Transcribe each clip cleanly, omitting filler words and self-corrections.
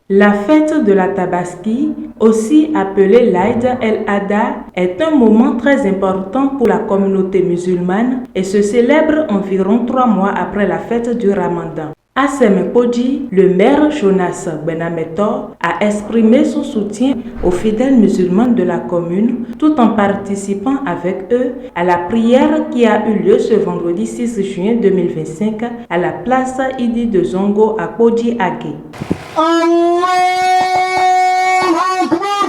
La fête de la Tabaski, aussi appelée l'Aïd el-Adha, est un moment très important pour la communauté musulmane et se célèbre environ 3 mois après la fête du Ramadan. À Semekpodji, le maire Jonas Benametor a exprimé son soutien aux fidèles musulmans de la commune tout en participant avec eux à la prière qui a eu lieu ce vendredi 6 juin 2025 à la place Idi de Zongo à Podji Agé. Allahu Akbar.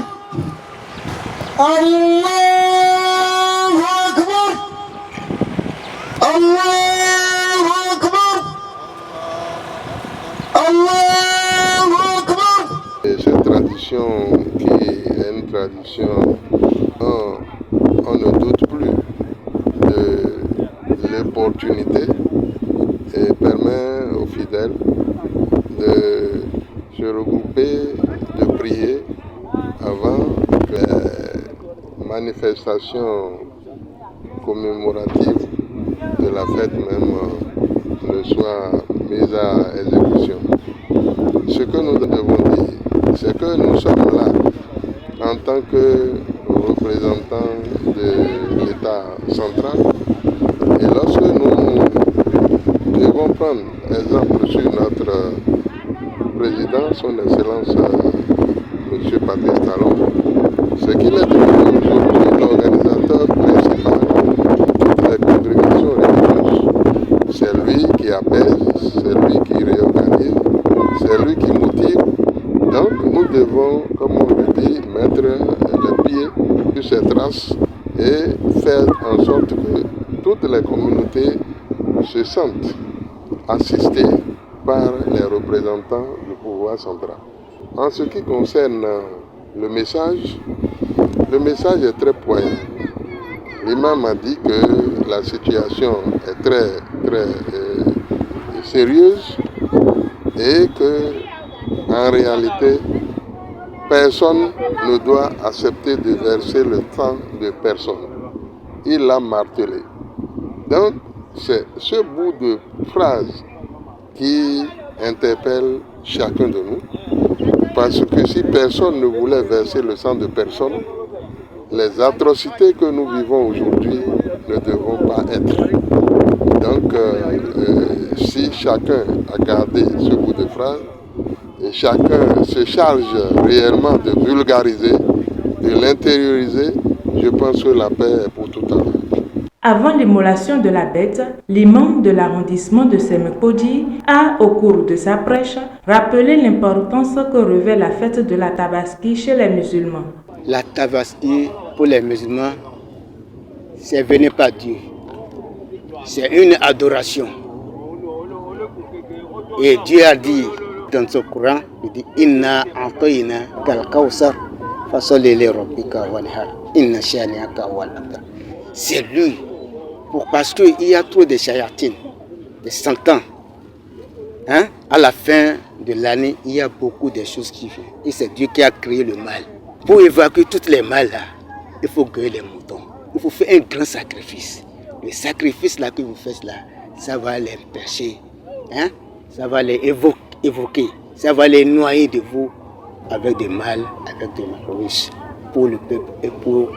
Allahu Akbar. Allahu Akbar. Allahu Akbar. Cette tradition qui est une tradition, on ne doute plus de l'opportunité et permet aux fidèles de se regrouper, de prier avant que la manifestation commémorative de la fête même ne soit mise à exécution. Ce que nous devons dire, c'est que nous sommes là en tant que représentants de l'État central et lorsque nous devons prendre exemple sur notre président, son Excellence M. Patrice Talon, c'est qu'il est devenu aujourd'hui l'organisateur principal des congrégations religieuses. C'est lui qui apaise, c'est lui qui réorganise, c'est lui qui motive. Donc nous devons, comme on le dit, mettre les pieds sur ces traces et faire en sorte que toutes les communautés se sentent assistées par les représentants du pouvoir central. En ce qui concerne le message est très poignant. L'imam a dit que la situation est très sérieuse et que en réalité personne ne doit accepter de verser le sang de personne. Il l'a martelé. Donc c'est ce bout de phrase qui interpelle chacun de nous, parce que si personne ne voulait verser le sang de personne, les atrocités que nous vivons aujourd'hui ne devront pas être. Donc, si chacun a gardé ce bout de phrase, et chacun se charge réellement de vulgariser, de l'intérioriser, je pense que la paix est pour tout à l'heure. Avant l'immolation de la bête, l'imam de l'arrondissement de Semekpodji a, au cours de sa prêche, rappelé l'importance que revêt la fête de la Tabaski chez les musulmans. La Tabaski, pour les musulmans, c'est venu par Dieu. C'est une adoration. Et Dieu a dit dans son Coran, il dit Inna a'tayna kal kawsar fasalli li rabbika wanhar inna shani'aka wal abtar. C'est lui. Parce qu'il y a trop de chayatines, de sentants. À la fin de l'année, il y a beaucoup de choses qui viennent. Et c'est Dieu qui a créé le mal. Pour évacuer toutes les mal là, il faut cueillir les moutons. Il faut faire un grand sacrifice. Le sacrifice là que vous faites là, ça va les percher. Ça va les évoquer. Ça va les noyer de vous avec des mal, avec des malheureux pour le peuple et pour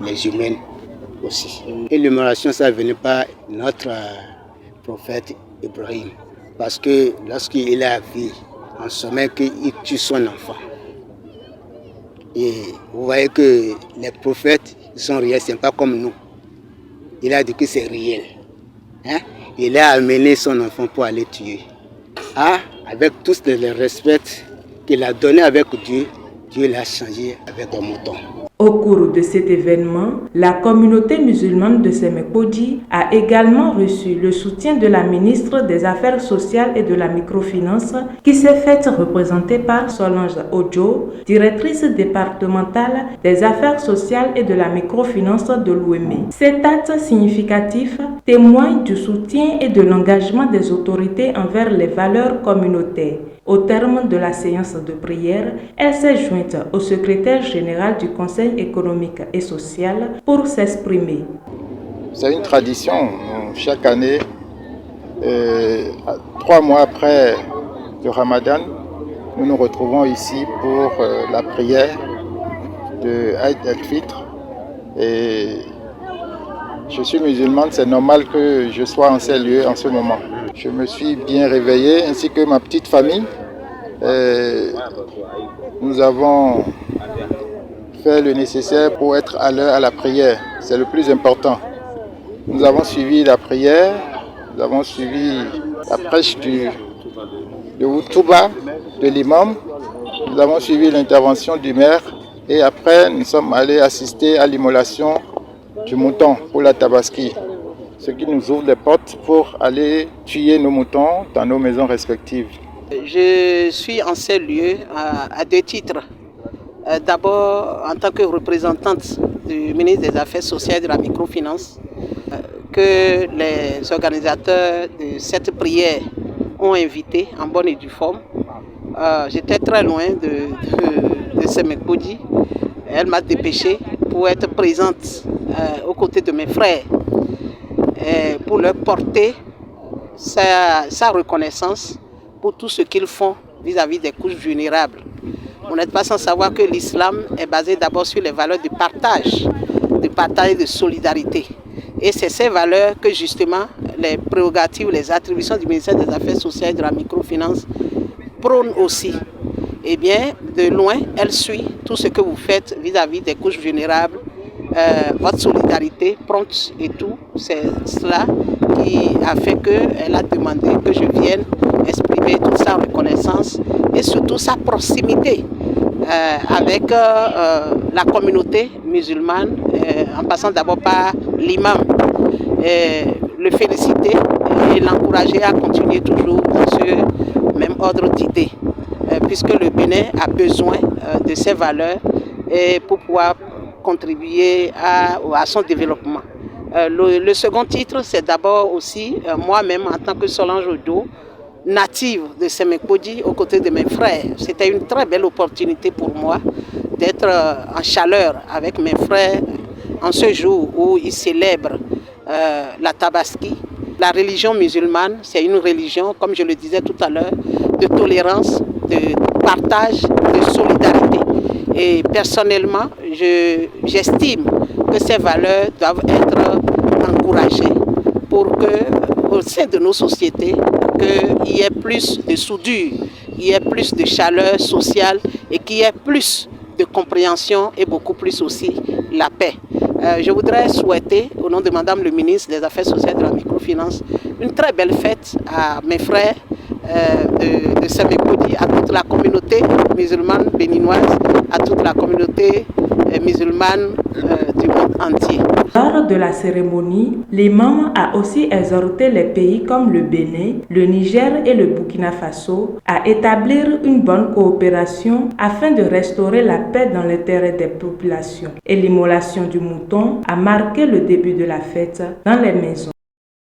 les humains aussi. Et l'immolation, ça venait par notre prophète Ibrahim. Parce que lorsqu'il a vu en sommeil qu'il tue son enfant. Et vous voyez que les prophètes sont réels, ce n'est pas comme nous. Il a dit que c'est réel. Il a amené son enfant pour aller tuer. Avec tous les respects qu'il a donné avec Dieu, Dieu l'a changé avec un mouton. Au cours de cet événement, la communauté musulmane de Semekpodji a également reçu le soutien de la ministre des Affaires sociales et de la microfinance qui s'est faite représenter par Solange Ojo, directrice départementale des Affaires sociales et de la microfinance de l'Ouémé. Cet acte significatif témoigne du soutien et de l'engagement des autorités envers les valeurs communautaires. Au terme de la séance de prière, elle s'est jointe au secrétaire général du Conseil économique et social pour s'exprimer. C'est une tradition. Chaque année, 3 mois après le Ramadan, nous nous retrouvons ici pour la prière de Aïd el-Fitr. Et je suis musulman, c'est normal que je sois en ces lieux en ce moment. Je me suis bien réveillé, ainsi que ma petite famille. Nous avons fait le nécessaire pour être à l'heure à la prière. C'est le plus important. Nous avons suivi la prière, nous avons suivi la prêche de Houtouba, de l'imam. Nous avons suivi l'intervention du maire et après nous sommes allés assister à l'immolation du mouton pour la Tabaski. Ce qui nous ouvre les portes pour aller tuer nos moutons dans nos maisons respectives. Je suis en ces lieux à deux titres. D'abord en tant que représentante du ministre des Affaires sociales et de la microfinance, que les organisateurs de cette prière ont invité en bonne et due forme. J'étais très loin de Semekpodji. Elle m'a dépêché pour être présente aux côtés de mes frères pour leur porter sa reconnaissance pour tout ce qu'ils font vis-à-vis des couches vulnérables. Vous n'êtes pas sans savoir que l'islam est basé d'abord sur les valeurs de partage et de solidarité. Et c'est ces valeurs que justement les prérogatives, les attributions du ministère des Affaires sociales et de la microfinance prônent aussi. Eh bien, de loin, elle suit tout ce que vous faites vis-à-vis des couches vulnérables, votre solidarité prompte et tout. C'est cela qui a fait qu'elle a demandé que je vienne exprimer toute sa reconnaissance et surtout sa proximité avec la communauté musulmane, en passant d'abord par l'imam, le féliciter et l'encourager à continuer toujours dans ce même ordre d'idées, puisque le Bénin a besoin de ces valeurs et pour pouvoir contribuer à son développement. Le second titre, c'est d'abord aussi moi-même en tant que Solange Odo, native de Semekpodji aux côtés de mes frères. C'était une très belle opportunité pour moi d'être en chaleur avec mes frères en ce jour où ils célèbrent la Tabaski. La religion musulmane, c'est une religion, comme je le disais tout à l'heure, de tolérance, de partage, de solidarité. Et personnellement, j'estime que ces valeurs doivent être encouragées pour que, au sein de nos sociétés, qu'il y ait plus de soudure, il y ait plus de chaleur sociale et qu'il y ait plus de compréhension et beaucoup plus aussi la paix. Je voudrais souhaiter, au nom de Madame le ministre des Affaires sociales et de la microfinance, une très belle fête à mes frères de Semekpodji, à toute la communauté musulmane béninoise, à toute la communauté musulmane du monde entier. Lors de la cérémonie, l'imam a aussi exhorté les pays comme le Bénin, le Niger et le Burkina Faso à établir une bonne coopération afin de restaurer la paix dans l'intérêt des populations. Et l'immolation du mouton a marqué le début de la fête dans les maisons.